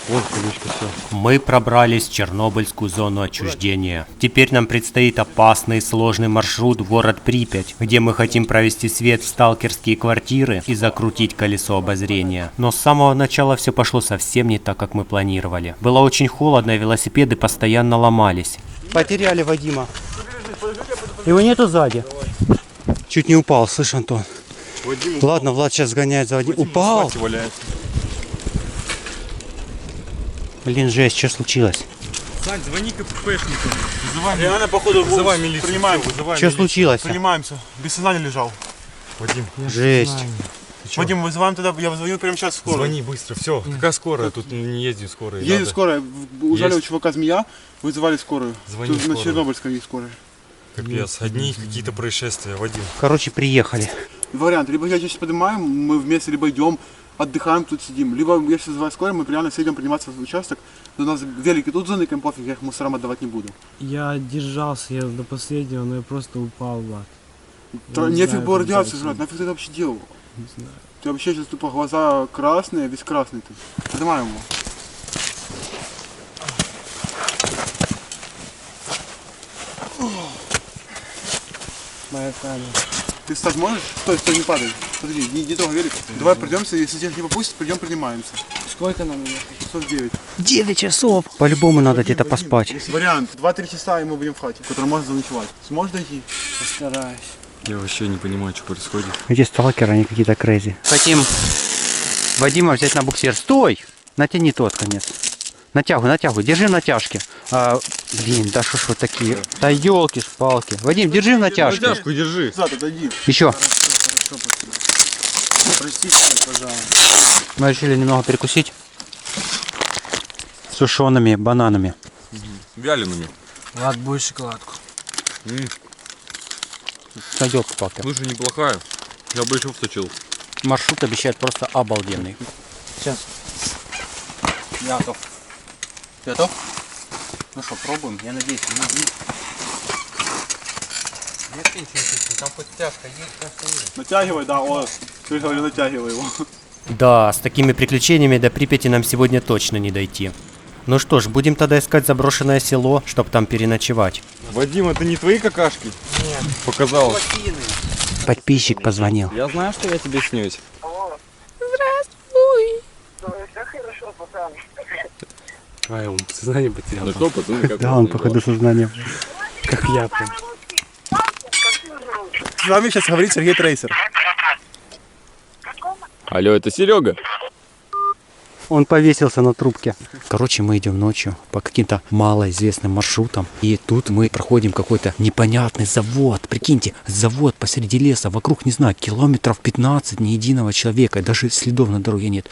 Вот колючка, все. Мы пробрались в Чернобыльскую зону отчуждения. Теперь нам предстоит опасный и сложный маршрут в город Припять, где мы хотим провести свет в сталкерские квартиры и закрутить колесо обозрения. Но с самого начала все пошло совсем не так, как мы планировали. Было очень холодно, и велосипеды постоянно ломались. Потеряли Вадима. Его нету сзади. Чуть не упал, слышь, Антон. Вадим, Ладно, Влад сейчас гоняет за Вадимом. Упал! Блин, жесть, что случилось? Сань, звони КППшнику. Реально, походу, вызывай милицию. принимаем. Что случилось? Принимаемся. Без сознания лежал. Вадим, Жесть. Вадим, вызываем тогда, я звоню прямо сейчас в скорую. звони быстро, все. Какая скорая? Тут не ездит скорая. Едет Надо. скорая. Ужали у Есть. чувака змея, вызывали скорую. Звони Тут на скорую. Чернобыльской есть скорая. Капец, одни какие-то происшествия, Вадим. Короче, приехали. Вариант, либо я сейчас поднимаем, мы вместе, либо идем, отдыхаем, тут сидим. Либо, если вызывать скорую, мы реально все идем приниматься в участок. У нас велики тут заныкаем, пофиг, я их мусорам отдавать не буду. Я держался, я до последнего, но я просто упал, Влад. не Нефиг знаю, было как радиацию дальше. жрать, нафиг ты это вообще делал? Не знаю. Ты вообще сейчас тупо глаза красные, весь красный ты. Поднимаем его. Моя камера. Ты встать можешь? Стой, стой, не падай. Подожди, не трогай велик. Давай придемся, если тебя не попустят, придем, принимаемся. Сколько нам ехать? Часов 9. 9 часов. По-любому надо где-то поспать. Вариант. 2-3 часа и мы будем в хате, который можно заночевать. Сможешь дойти? Постараюсь. Я вообще не понимаю, что происходит. Эти сталкеры, они какие-то крейзи. Хотим Вадима взять на буксир. Стой! Натяни тот конец. Натягивай, натягивай. Держи в натяжке. Блин, да что ж вы такие? Да елки-шпалки. Вадим, держи в натяжке. Натяжку держи. Зад, отойди. Еще. Простите, пожалуйста. Мы решили немного перекусить сушеными бананами. Вялеными. Влад, будет шоколадку. Сойдет, сталкер. Слушай, неплохая. Я бы еще вточил. Маршрут обещает просто обалденный. Сейчас. Я готов. Ты готов? Ну что, пробуем? Я надеюсь, там хоть тяжко есть, Натягивай, да, о. Ты говорил, натягивай его. Да, с такими приключениями до Припяти нам сегодня точно не дойти. Ну что ж, будем тогда искать заброшенное село, чтобы там переночевать. Вадим, это не твои какашки? Нет. Показалось. Подписчик позвонил. Я знаю, что я тебе снюсь. Твоем сознание потерял. Ну что, пацаны, как Да, он походу сознанием. Как я прям. С вами сейчас говорит Сергей Трейсер. Алло, это Серега? Он повесился на трубке. Короче, мы идем ночью по каким-то малоизвестным маршрутам. И тут мы проходим какой-то непонятный завод. Прикиньте, завод посреди леса. Вокруг, не знаю, километров 15 ни единого человека. Даже следов на дороге нет.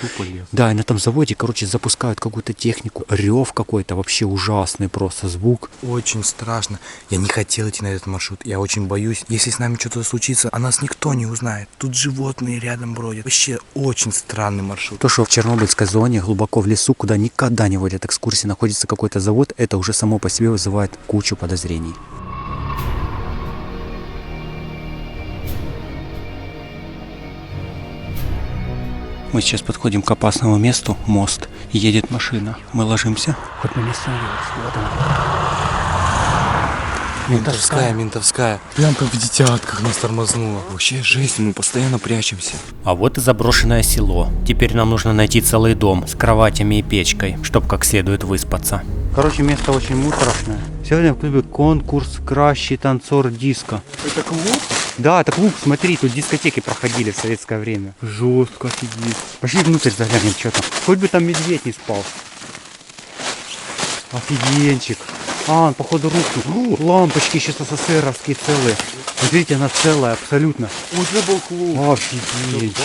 Да, и на этом заводе, короче, запускают какую-то технику. Рев какой-то, вообще ужасный просто звук. Очень страшно. Я не хотел идти на этот маршрут. Я очень боюсь. Если с нами что-то случится, о нас никто не узнает. Тут животные рядом бродят. Вообще очень странный маршрут. То, что в Чернобыльской зоне, глубоко в лесу, куда никогда не водят экскурсии, находится какой-то завод, это уже само по себе вызывает кучу подозрений. Мы сейчас подходим к опасному месту, мост, и едет машина. Мы ложимся. Хоть мы не остановились. Вот она. Ментовская. Прям как в детятках нас тормознуло. Вообще жесть, мы постоянно прячемся. А вот и заброшенное село. Теперь нам нужно найти целый дом с кроватями и печкой, чтобы как следует выспаться. Короче, место очень мусорное. Сегодня в клубе конкурс «Кращий танцор диско». Это клуб? Да, это клуб, смотри, тут дискотеки проходили в советское время. Жестко офигеть. Пошли внутрь заглянем, что там. Хоть бы там медведь не спал. Офигенчик. Он, походу, рухнул. Лампочки еще СССРовские целые. Смотрите, она целая, абсолютно. У тебя был клуб. Офигеть.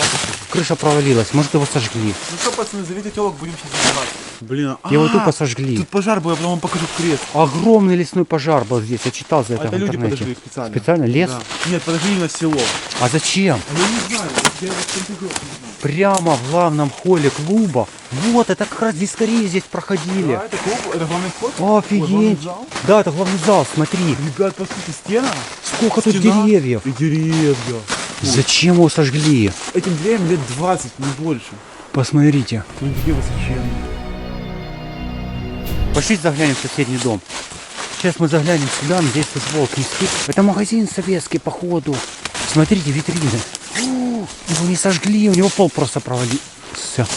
Крыша провалилась, может его сожгли. Ну что, пацаны, зовите телок, будем сейчас забирать. Блин, Его тупо сожгли. Тут пожар был, я потом вам покажу крест. Огромный лесной пожар был здесь, я читал за это Это в люди интернете. подожгли специально. Специально? Лес? Да. Нет, подожгли на село. А зачем? Я не знаю, я вот конфигуру не знаю. Прямо в главном холле клуба. Вот, это как раз дискории здесь проходили. Да, это клуб, это главный вход. Ой, главный Офигеть. зал. Да, это главный зал, смотри. Ребят, посмотрите, стена. Сколько тут Стена деревьев. И деревья. Зачем его сожгли? Этим деревьям лет 20, не больше. Посмотрите. Ну где высоченные. Пошли заглянем в соседний дом. Сейчас мы заглянем сюда, надеюсь, тут волк не спит. Это магазин советский, походу. Смотрите, витрины. Его не сожгли, у него пол просто провалился.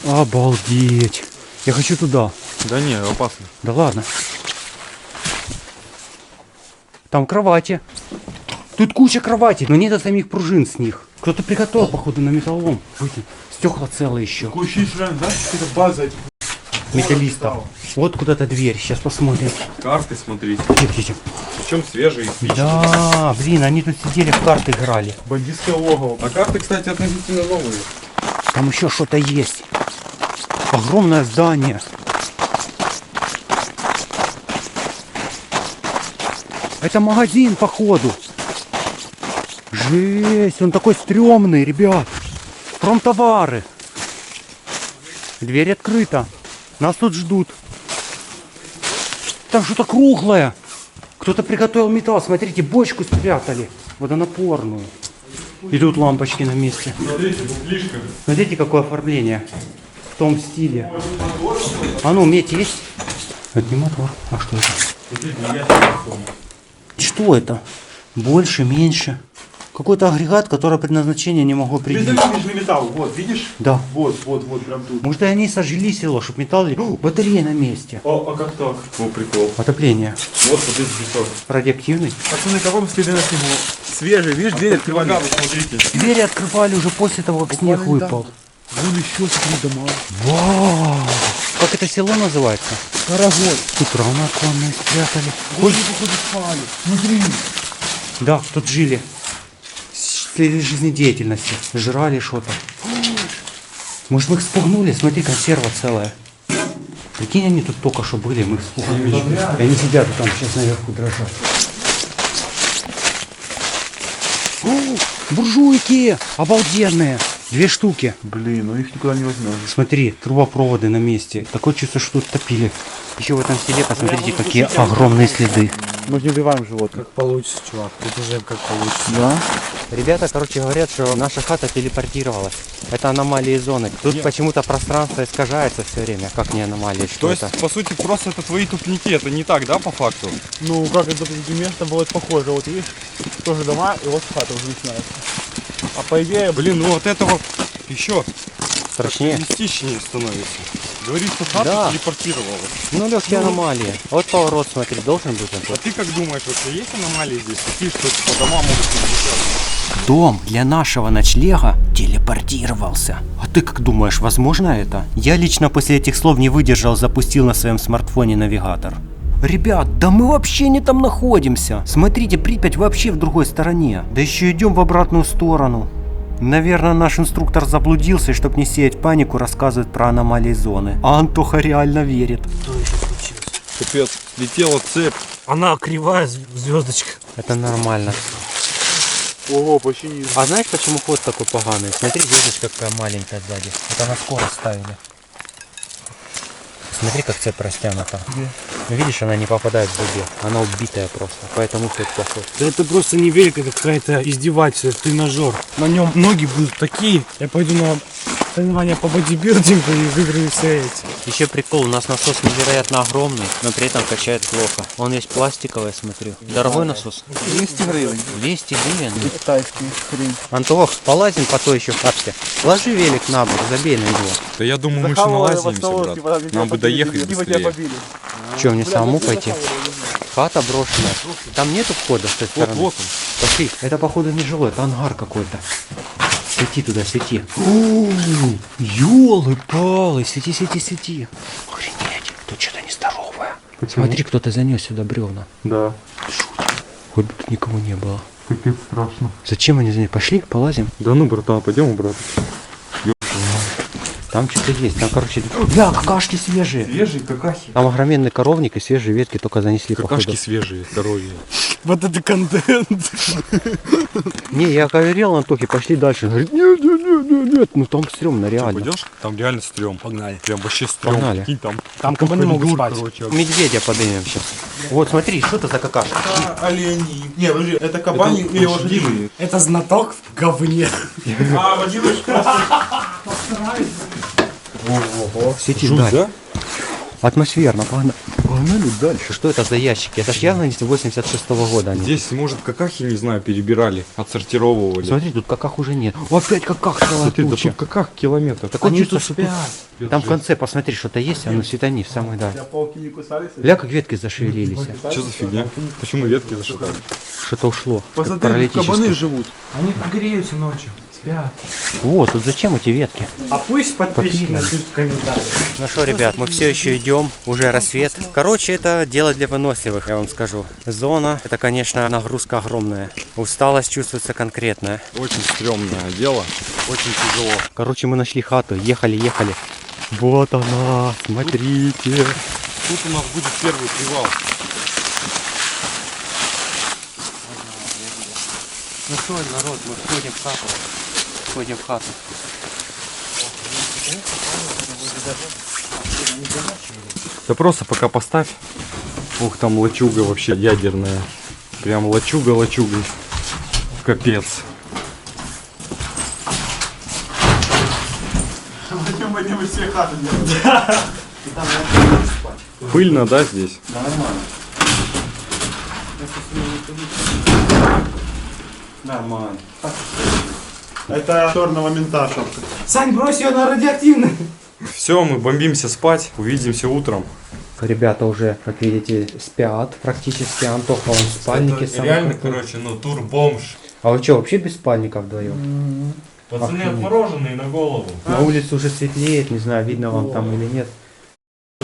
Обалдеть. Я хочу туда. Да не, опасно. Да ладно. Там кровати. Тут куча кроватей, но нет самих пружин с них. Кто-то приготовил, походу, на металлолом. Стекла целые еще. Такое ощущение, реально, знаешь, какая-то база этих Металлистов. Вот куда-то дверь. Сейчас посмотрим. Карты смотрите. Тихо. Причем свежие. Да, блин, они тут сидели, в карты играли. бандитское логово. А карты, кстати, относительно новые. Там еще что-то есть. Огромное здание. Это магазин, походу. Жесть, он такой стрёмный, ребят. Промтовары. Дверь открыта. Нас тут ждут. Там что-то круглое. Кто-то приготовил металл. Смотрите, бочку спрятали. Водонапорную. И тут лампочки на месте. Смотрите, какое оформление. В том стиле. А ну, медь есть? Это не мотор. А что это? Что это? Больше, меньше. Какой-то агрегат, который предназначение не могу определить. Безалюминиевый металл, вот, видишь? Да. Вот, прям тут. Может, они сожгли село, чтобы металл... О, батарея на месте. А как так? О, прикол. Отопление. Вот здесь песок. Радиоактивный. Пацаны, каком следы на снегу? Свежий, видишь, дверь открывали. Смотрите. Двери открывали уже после того, как снег выпал. Вон еще смотри дома. Вау! Как это село называется? Карагод. Тут равно оконные спрятали. Ой, походу спали. Смотри. Да, тут жили. Следы жизнедеятельности. Жрали что-то. Может, мы их спугнули? Смотри, консерва целая. Прикинь, они тут только что были, мы их спугнули. И они сидят там сейчас наверху дрожат. О, буржуйки! Обалденные! 2 штуки. Блин, ну их никуда не возьмешь. Смотри, трубопроводы на месте. Такое чувство, что тут топили. Еще в этом селе, посмотрите, какие огромные следы. Мы не убиваем живот. Как получится, чувак. Тут уже как получится. Да? Ребята, короче, говорят, что наша хата телепортировалась. Это аномалии зоны. Тут почему-то пространство искажается все время. Как не аномалии, что То есть, это? по сути, просто это твои тупники. Это не так, да, по факту? Ну, как это место было похоже. Вот видишь, тоже дома, и вот хата уже начинается. А по идее, Блин, ну от этого еще Страшнее? мистичнее становится. Говорит, что хата Да. телепортировалась. Ну, легкие аномалии. Вот поворот, смотри, должен быть он А тут. ты как думаешь, вообще есть аномалии здесь? Такие, что по домам могут перемещаться? Дом для нашего ночлега телепортировался. А ты как думаешь, возможно это? Я лично после этих слов не выдержал, запустил на своем смартфоне навигатор. Ребят, да мы вообще не там находимся. Смотрите, Припять вообще в другой стороне. Да еще идем в обратную сторону. Наверное, наш инструктор заблудился и, чтобы не сеять панику, рассказывает про аномалии зоны. А Антоха реально верит. Капец, летела цепь. Она кривая звездочка. Это нормально. ого, почти не... А знаешь, почему ход такой поганый? Смотри, звездочка какая маленькая сзади. Это на скорость ставили. Смотри, как цепь растянута. Ну, видишь, она не попадает в зубе. Она убитая просто. Поэтому ход плохой. Да это просто не велика какая-то издевательство, тренажер. На нем ноги будут такие. Я пойду на соревнования по бодибилдингу и выиграю все эти. Еще прикол, у нас насос невероятно огромный, но при этом качает плохо. Он весь пластиковый, смотрю. Дорогой насос? 200 гривен. 200 гривен. Китайский хрень. Антох, полазим по той еще хатке. Ложи велик на бок, забей на него. Да я думаю, мы еще налазимся, брат. Нам бы доехать быстрее. Че, мне самому пойти? Хата брошенная. Там нету входа с этой Вот, стороны? вот он. Пошли. Это походу не жилой, это ангар какой-то. Свети туда, свети. Ёлы-палы, свети, свети, свети. Охренеть, тут что-то нездоровое. Смотри, кто-то занес сюда бревна. Да. Хоть бы тут никого не было. Капец страшно. Зачем они занесли? Пошли, полазим. Да ну, братан, пойдем, брат. Там что-то есть, там, короче... Бля, какашки свежие. Свежие какахи. Там огроменный коровник и свежие ветки только занесли, Какашки походу. свежие, здоровье. Вот это контент. Не, я говорил Антохе, пошли дальше. Он говорит, нет, нет, нет, нет, нет. Ну там стрёмно, реально. Пойдешь? Там реально стрём. Погнали. Прям вообще стрём. Погнали. Прикинь, там Там кабаны могут спать. короче. Медведя подымем сейчас. Вот, смотри, что это за какашка? Олени. Не, подожди, это кабани или лошадиные? Это знаток в говне. А, водилочка. Свети, Жуть, дай. да? Атмосферно, погнали дальше. Что это за ящики? Это ж явно не 86-го года они. Здесь, может, какахи, не знаю, перебирали, отсортировывали. Смотри, тут каках уже нет. О, опять каках целая Смотри, да куча. тут каках километр. Так они тут спят. Там в конце, посмотри, что-то есть, а ну светани в самый да. Пауки не кусались? Ля, как ветки зашевелились. Что за фигня? Почему ветки зашатали? Что-то ушло. как Посмотри, тут паралитическое. кабаны живут. Они греются ночью, спят. Вот, тут зачем эти ветки? А пусть подписчики напишут в комментариях. Ну что, ребят, мы все еще идем, уже рассвет. Короче, это дело для выносливых, я вам скажу. Зона, это, конечно, нагрузка огромная. Усталость чувствуется конкретная. Очень стрёмное дело, очень тяжело. Короче, мы нашли хату, ехали. Вот она, смотрите. Тут у нас будет первый привал. Ну что, народ, мы входим в хату. Входим в хату. Да просто пока поставь. Ух, там лачуга вообще ядерная. Прям лачуга. Капец. Зачем мы не все хаты делаем? Пыльно, да, здесь? Нормально. Это черного мента шапка. Сань, брось ее на радиоактивный. Все, мы бомбимся спать. Увидимся утром. Ребята уже, как видите, спят практически. Антоха, он в спальнике сам. короче, ну тур-бомж. А вы что, вообще без спальника вдвоем? Пацаны отмороженные на голову. На улице уже светлеет, не знаю, видно вам там или нет.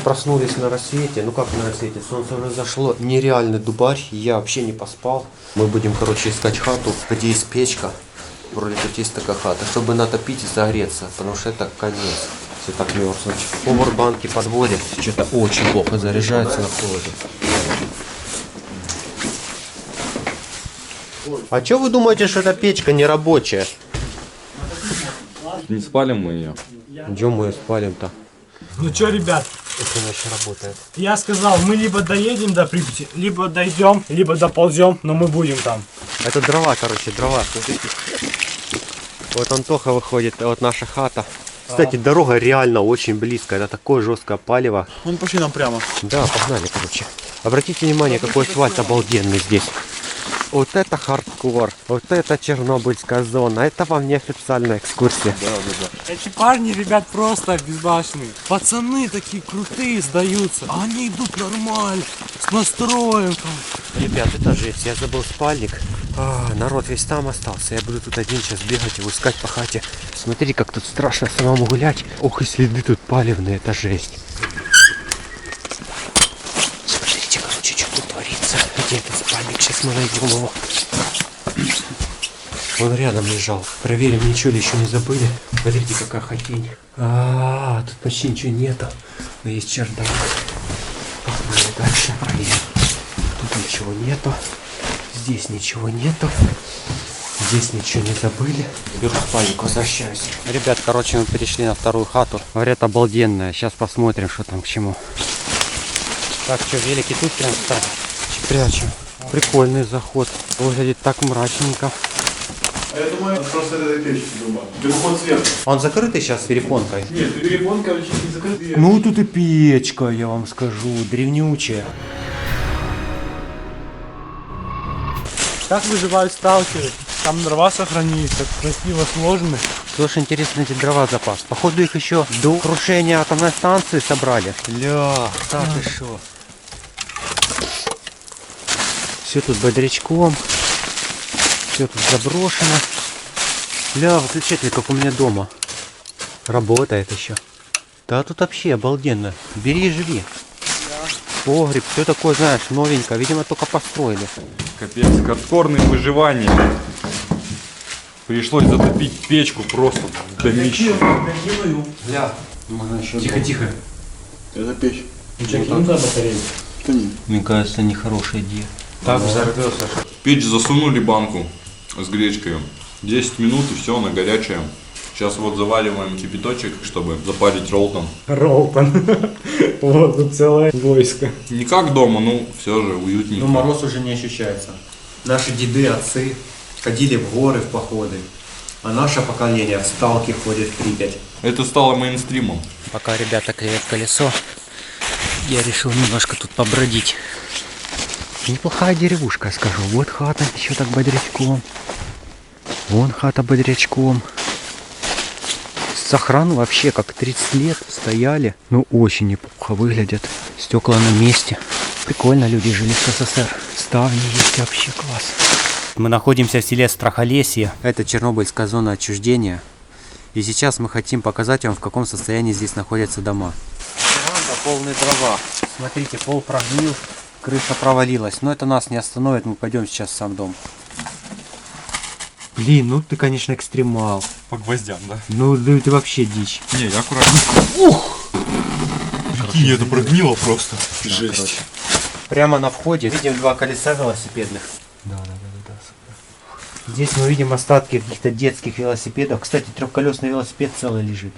Проснулись на рассвете, ну как на рассвете, солнце уже зашло, нереальный дубарь, я вообще не поспал. Мы будем, короче, искать хату, где есть печка, вроде тут есть такая хата, чтобы натопить и согреться, потому что это конец, все так мерзнуть. Повербанки подводят, что-то очень плохо заряжается на холоде. А что вы думаете, что эта печка не рабочая? Не спалим мы ее. Где мы ее спалим-то? Ну что, ребят, Это она еще работает. я сказал, мы либо доедем до Припяти, либо дойдем, либо доползем, но мы будем там. Это дрова, короче, дрова. Смотрите. Вот Антоха выходит, вот наша хата. Кстати, дорога реально очень близко. Это такое жесткое палево. Вон пошли нам прямо. Да, погнали, короче. Обратите внимание, какой асфальт обалденный здесь. Вот это хардкор, вот это чернобыльская зона. Это вам не официальная экскурсия. Эти парни, ребят, просто безбашенные. Пацаны такие крутые сдаются, а они идут нормально, с настроем там. Ребят, это жесть, я забыл спальник. Народ весь там остался. Я буду тут один сейчас бегать его искать по хате. Смотри, как тут страшно самому гулять. Ох, и следы тут палевные, это жесть. Смотрите, короче, что тут творится. Где этот спальник? Сейчас мы найдем его. Он рядом лежал. Проверим, ничего ли еще не забыли. Смотрите, какая хатень. Тут почти ничего нету. Но есть чердак. Погнали дальше, проверим. Тут ничего нету. Здесь ничего нету. Здесь ничего не забыли. Беру спальник, возвращаюсь. Ребят, короче, мы перешли на вторую хату. Говорят, обалденная. Сейчас посмотрим, что там к чему. Так, что, велики тут прям ставим? Прячем. Прикольный заход. Выглядит так мрачненько. А я думаю, просто это печь дома. Переход сверху. Он закрытый сейчас перепонкой? Нет, телефон, короче, не закрытый. Ну тут и печка, я вам скажу, древнючая. Как выживают сталкеры? Там дрова сохранились, так красиво сложены. Слушай, интересно, эти дрова запас. Походу их еще до крушения атомной станции собрали. Ля, так и шо. Все тут бодрячком. Все тут заброшено. Ля, выключатель, как у меня дома. Работает еще. Да тут вообще обалденно. Бери и живи. Погреб, все такое, знаешь, новенькое. Видимо, только построили. Капец, хардкорное выживание. Пришлось затопить печку просто в домище. Ля, тихо-тихо. Это печь. батарею. Что не? Мне кажется, нехорошая идея. Так взорвется. В печь засунули банку с гречкой. 10 минут и все, она горячая. Сейчас вот заваливаем кипяточек, чтобы запарить роллтон. Ролтон. Вот тут целое войско. Не как дома, ну все же уютненько. Ну, мороз уже не ощущается. Наши деды, отцы ходили в горы, в походы. А наше поколение в сталки ходит в Припять. Это стало мейнстримом. Пока ребята клеят колесо, Я решил немножко тут побродить. Неплохая деревушка, скажу. Вот хата еще так бодрячком. Вон хата бодрячком. Сохран вообще как 30 лет стояли. Ну очень неплохо выглядят. Стекла на месте. Прикольно люди жили в СССР. Ставни есть, вообще класс. Мы находимся в селе Страхолесье. Это Чернобыльская зона отчуждения. И сейчас мы хотим показать вам, в каком состоянии здесь находятся дома. Веранда полные дрова. Смотрите, пол прогнил, крыша провалилась. Но это нас не остановит, мы пойдем сейчас в сам дом. Блин, ну ты, конечно, экстремал. По гвоздям, да? Ну ты вообще дичь. Не, я аккуратненько. Ух! Прикинь, это прогнило просто. Жесть. Прямо на входе видим два колеса велосипедных. Да. Здесь мы видим остатки каких-то детских велосипедов. Кстати, трехколесный велосипед целый лежит.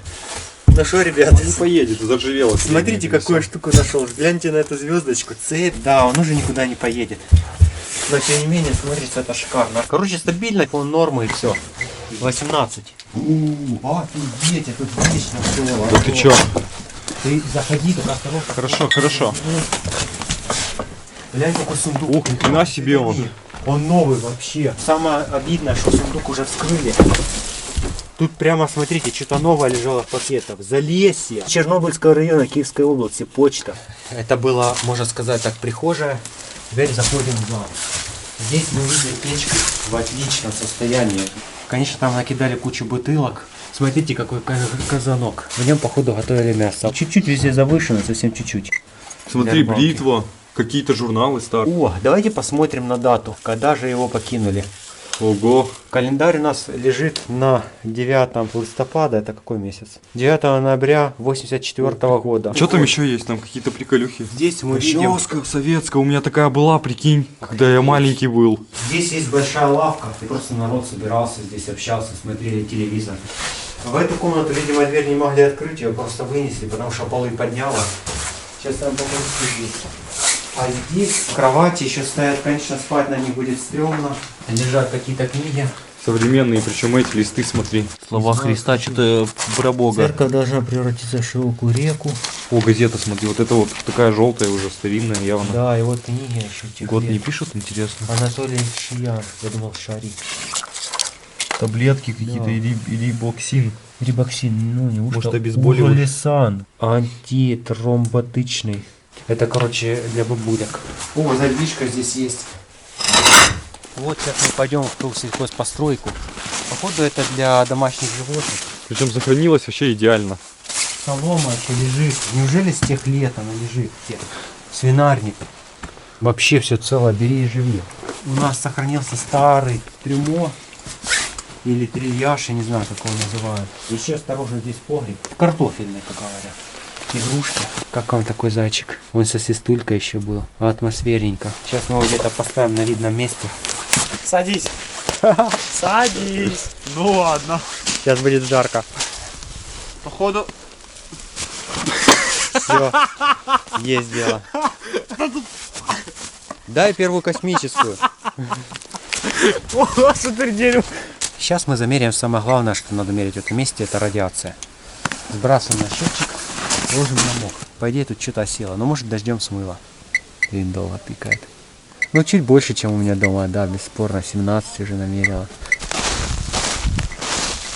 Ну что, ребята, Не поедет, заржавело. смотрите, какую штуку нашел. Гляньте на эту звездочку. Цепь. Да, он уже никуда не поедет. Но тем не менее, смотрите, это шикарно. Короче, стабильно, он нормы и все. 18. Офигеть, я тут вечно все. Да ты чё? Ты заходи, только осторожно. Хорошо. Глянь, какой сундук. Ух, ни хрена себе он. Он новый вообще. Самое обидное, что сундук уже вскрыли. Тут прямо, смотрите, что-то новое лежало в пакетах. Залесье. Чернобыльского района Киевской области, почта. Это было, можно сказать так, прихожая. Теперь заходим в зал. Здесь мы видим печку в отличном состоянии. Конечно, там накидали кучу бутылок. Смотрите, какой казанок. В нем, походу, готовили мясо. Чуть-чуть везде завышено, совсем чуть-чуть. Смотри, Для рыбалки. бритва, какие-то журналы старые. О, давайте посмотрим на дату, когда же его покинули. Ого. Календарь у нас лежит на 9 листопада, это какой месяц? 9 ноября 84 года. Что там еще есть? Там какие-то приколюхи. Здесь мы видим, Прическа советская, у меня такая была, прикинь, когда я маленький был. здесь есть большая лавка, и просто народ собирался здесь, общался, смотрели телевизор. В эту комнату, видимо, дверь не могли открыть, ее просто вынесли, потому что полы подняло. Сейчас я вам покажу, что здесь. А здесь в кровати еще стоят, конечно, спать на них будет стрёмно. Лежат какие-то книги. Современные, причем эти листы, смотри. Слова Христа, что-то про Бога. Церковь должна превратиться в широкую реку. О, газета, смотри, вот это вот такая желтая уже, старинная явно. Да, и вот книги еще тех Год лет. не пишут, интересно. Анатолий Шиян, я думал, Шарик. Таблетки какие-то Да. или боксин. Рибоксин, ну неужто? Может, обезболивающий? Ужелесан, антитромботычный. Это, короче, для бабулек. О, задвижка здесь есть. Вот сейчас мы пойдем в ту сельхозпостройку. Походу это для домашних животных. Причем сохранилось вообще идеально. Солома еще лежит. Неужели с тех лет она лежит? Свинарник. Вообще все целое, бери и живи. У нас сохранился старый трюмо. Или трильяж, я не знаю, как его называют. Еще осторожно, здесь погреб. Картофельный, как говорят. Игрушки. Как вам такой зайчик? Он со свистулькой еще был. Атмосферненько. Сейчас мы его где-то поставим на видном месте. Садись. Садись. Ну ладно. Сейчас будет жарко. Походу, Все. Есть дело. Дай первую космическую. О, смотри, дерево. Сейчас мы замеряем самое главное, что надо мерить в этом месте, это радиация. Сбрасываем на счетчик, ложим на мох. По идее тут что-то осело, но может дождем смыло. И долго пикает. Ну чуть больше, чем у меня дома, да, бесспорно, 17 уже намерила.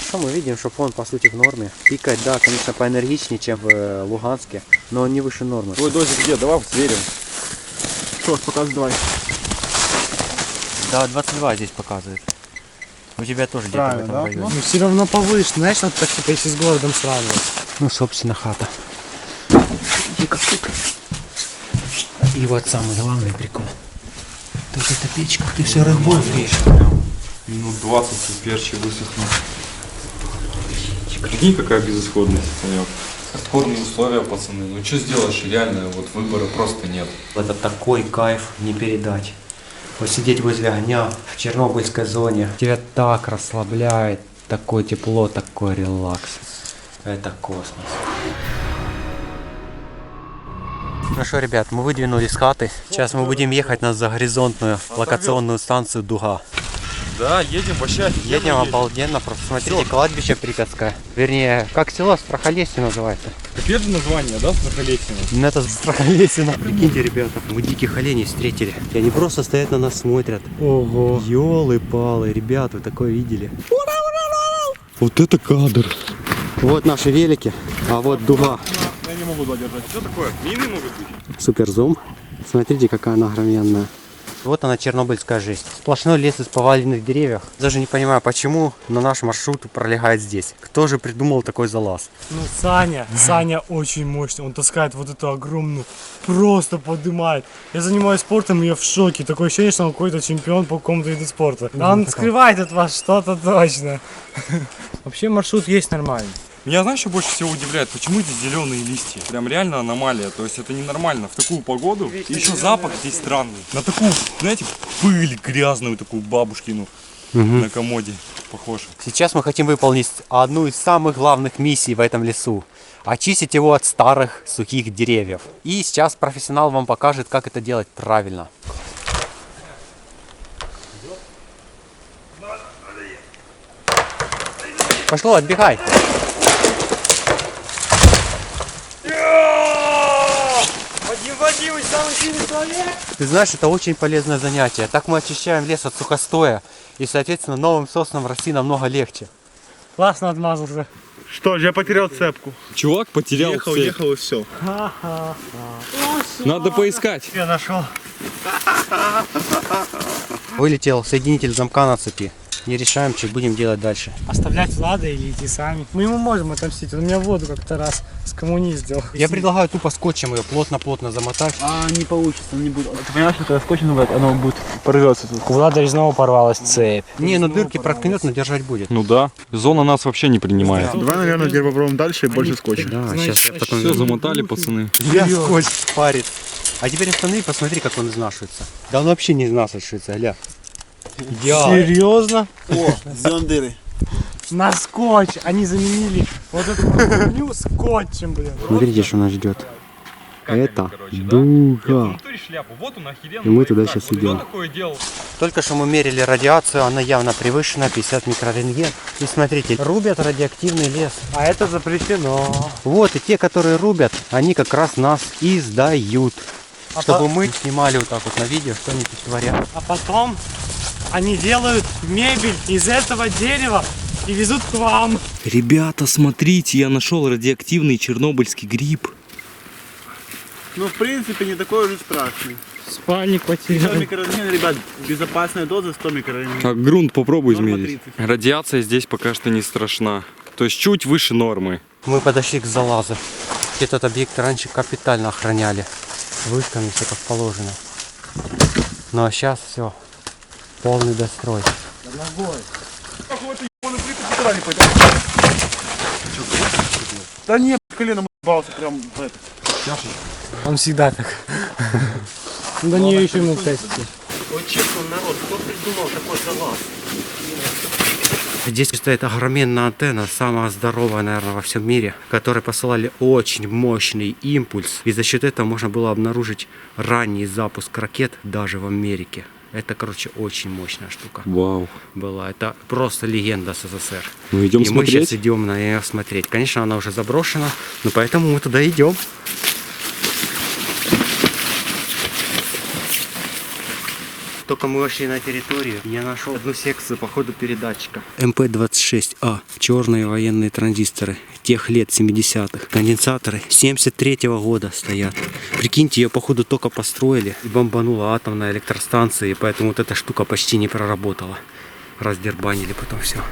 Что мы видим, что фон по сути в норме. Пикает, да, конечно, поэнергичнее, чем в Луганске, но он не выше нормы. Твой дозик где? Давай сверим. что ж, показывай, давай. Да, 22 здесь показывает. У тебя тоже где-то в Правильно, этом да? районе. Ну, все равно повыше, знаешь, вот так, типа, если с городом сравнивать. Ну, собственно, хата. И вот самый главный прикол. Тут эта печка, ты все разболтаешь. Минут 20 и перчи высохнут. Прикинь, какая безысходность, Санек. Хардкорные условия, пацаны. Ну что сделаешь, реально, вот выбора просто нет. Это такой кайф не передать. Вот сидеть возле огня в Чернобыльской зоне. Тебя так расслабляет. Такое тепло, такой релакс. Это космос. Ну что, ребят, мы выдвинулись с хаты. Сейчас мы будем ехать на загоризонтную локационную станцию Дуга. Да, едем вообще офигенно. Едем обалденно, просто смотрите, кладбище Припятское. Вернее, как село Страхолесье называется. Капец название, да, Страхолесье? Это Страхолесье. Прикиньте, ребята, мы диких оленей встретили. И они просто стоят на нас, смотрят. Ого. Ёлы-палы, ребят, вы такое видели? Вот это кадр. Вот наши велики, а вот дуга. Я не могу задержать. Что такое? Мины могут быть? Суперзум. Смотрите, какая она огроменная. Вот она, чернобыльская жизнь. Сплошной лес из поваленных деревьев. Даже не понимаю, почему, но наш маршрут пролегает здесь. Кто же придумал такой залаз? Ну, Саня очень мощный. Он таскает вот эту огромную, просто поднимает. Я занимаюсь спортом, и я в шоке. Такое ощущение, что он какой-то чемпион по какому-то виду спорта. Он скрывает от вас что-то точно. Вообще маршрут есть нормальный. Меня, знаешь, что больше всего удивляет? Почему здесь зеленые листья? Прям реально аномалия. То есть это ненормально. В такую погоду. И еще запах здесь странный. На такую, знаете, пыль грязную, такую бабушкину на комоде похож. Сейчас мы хотим выполнить одну из самых главных миссий в этом лесу. Очистить его от старых сухих деревьев. И сейчас профессионал вам покажет, как это делать правильно. Пошло, отбегай. Ты знаешь, это очень полезное занятие. Так мы очищаем лес от сухостоя. И, соответственно, новым соснам расти намного легче. Классно отмазался. Что ж, я потерял цепку. Чувак потерял цепь. Ехал и все. Надо поискать. Я нашел. Вылетел соединитель замка на цепи. Не решаем, что будем делать дальше. Оставлять Влада или идти сами. Мы ему можем отомстить. Он меня в воду как-то раз скоммуниздил. Я предлагаю тупо скотчем ее плотно-плотно замотать. А не получится, он не будет. Ты понимаешь, что когда скотч называют, оно будет порвется тут. У Влада резного порвалась цепь. Не, ну дырки проткнет, но держать будет. Ну да. Зона нас вообще не принимает. Давай, наверное, теперь попробуем дальше и больше скотча. Да, сейчас я потом... Все, замотали, пацаны. Я скотч парит. А теперь останови, посмотри, как он изнашивается. Да он вообще не изнашивается, гля. Серьезно? О, сделан дыры. На скотч. Они заменили вот эту хуйню скотчем, блин. Смотрите, что нас ждет. Это дуга. И мы туда сейчас идем. Только что мы мерили радиацию, она явно превышена, 50 микрорентген. И смотрите, рубят радиоактивный лес. А это запрещено. Вот, и те, которые рубят, они как раз нас и сдают. Чтобы мы снимали вот так вот на видео, что они тут творят. А потом они делают мебель из этого дерева и везут к вам. Ребята, смотрите, я нашел радиоактивный чернобыльский гриб. Ну, в принципе, не такой уже страшный. Спальник 100 потерял. микрорентген, ребят, безопасная доза 100 микрорентген. А грунт попробуй Норма измерить. 30. Радиация здесь пока что не страшна. То есть чуть выше нормы. Мы подошли к залазу. Этот объект раньше капитально охраняли. Вышками, все как положено. Ну а сейчас все. Полный дострой. Да нет, коленом ебался прям в это. Он всегда так. До нее еще минут 5. Вот честно, народ, кто придумал такой залаз? Здесь стоит огроменная антенна, самая здоровая, наверное, во всем мире, которой посылали очень мощный импульс. И за счет этого можно было обнаружить ранний запуск ракет даже в Америке. Это, короче, очень мощная штука Вау. была. Это просто легенда СССР. Ну идем И мы смотреть. сейчас идем на нее смотреть. Конечно, она уже заброшена, но поэтому мы туда идем. Только мы вошли на территорию, я нашел одну секцию по ходу передатчика. МП-26А. Черные военные транзисторы. Тех лет 70-х. Конденсаторы 73-го года стоят. Прикиньте, ее походу только построили. И бомбанула атомная электростанция. И поэтому вот эта штука почти не проработала. Раздербанили потом все.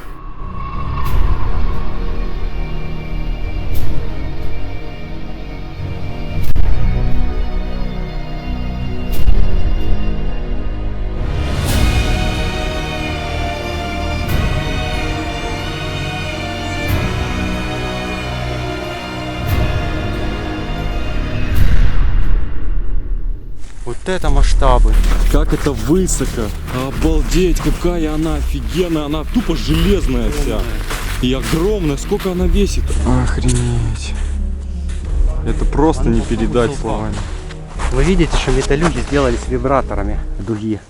Вот это масштабы. Как это высоко. Обалдеть, какая она офигенная. Она тупо железная вся. И огромная. Сколько она весит? Охренеть. Это просто не передать словами. Вы видите, что металлюги сделали с вибраторами дуги.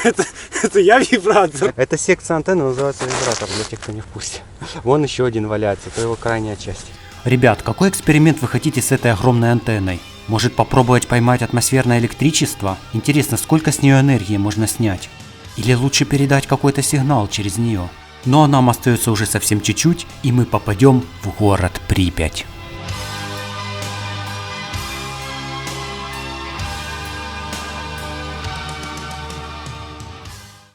Это я вибратор. Эта секция антенны называется вибратор, для тех, кто не в курсе. Вон еще один валяется, это его крайняя часть. Ребят, какой эксперимент вы хотите с этой огромной антенной? Может попробовать поймать атмосферное электричество? Интересно, сколько с нее энергии можно снять? Или лучше передать какой-то сигнал через нее? Ну а нам остается уже совсем чуть-чуть, и мы попадем в город Припять.